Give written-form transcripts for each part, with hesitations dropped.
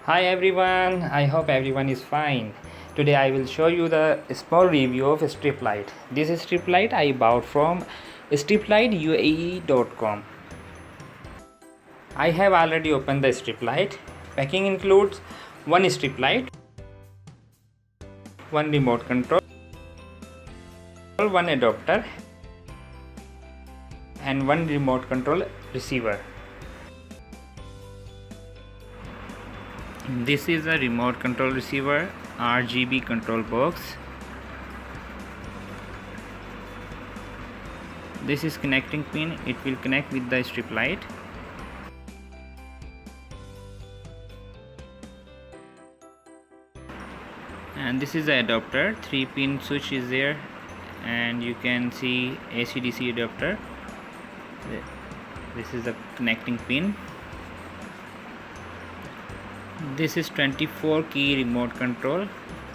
Hi everyone, I hope everyone is fine. Today I will show you the small review of strip light. This strip light I bought from striplightUAE.com. I have already opened the strip light. Packing includes one strip light, one remote control, one adapter and one remote control receiver. This is a remote control receiver RGB control box. This is connecting pin. It will connect with the strip light. And this is the adapter. 3-pin switch is there, and you can see AC/DC adapter. This is the connecting pin. This is 24 key remote control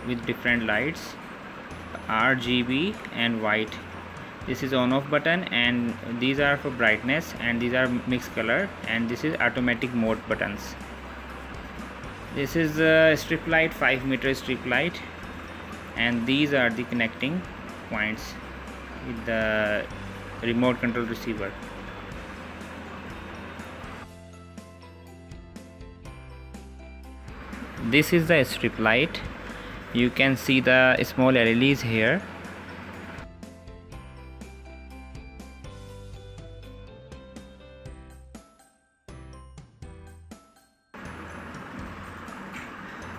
with different lights, RGB and white. This is on off button, and these are for brightness, and these are mixed color, and this is automatic mode buttons. This is a strip light, 5-meter strip light, and these are the connecting points with the remote control receiver. This is the strip light. You can see the small LEDs here.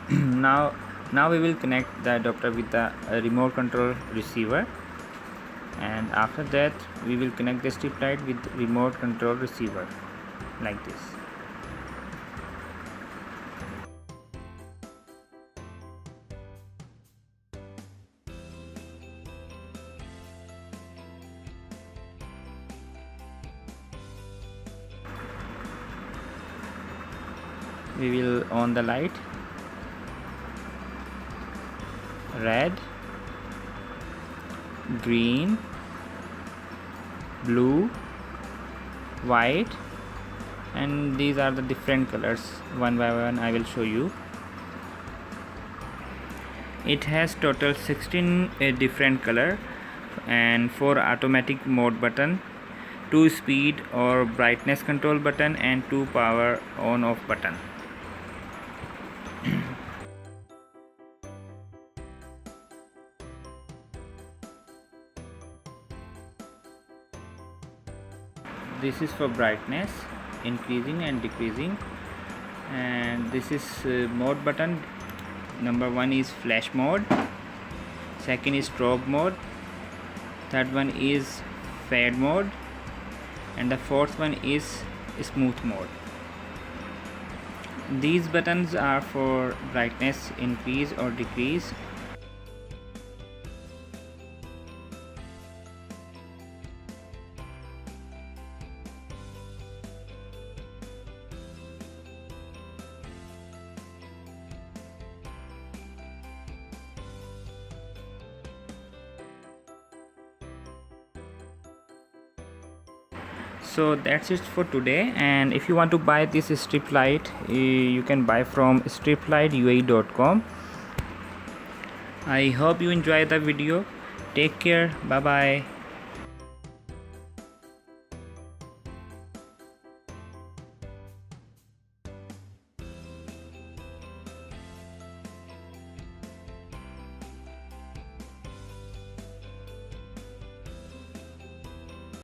now we will connect the adapter with the remote control receiver, and after that we will connect the strip light with remote control receiver like this. We will on the light. Red, green, blue, white, and these are the different colors. One by one I will show you. It has total 16 different color and 4 automatic mode button, 2 speed or brightness control button, and 2 power on off button. This is for brightness, increasing and decreasing, and this is mode button. Number 1 is flash mode, second is strobe mode, third one is fade mode, and the fourth one is smooth mode. These buttons are for brightness increase or decrease. So that's it for today, and if you want to buy this strip light, you can buy from striplightUAE.com. I hope you enjoy the video. Take care. Bye bye.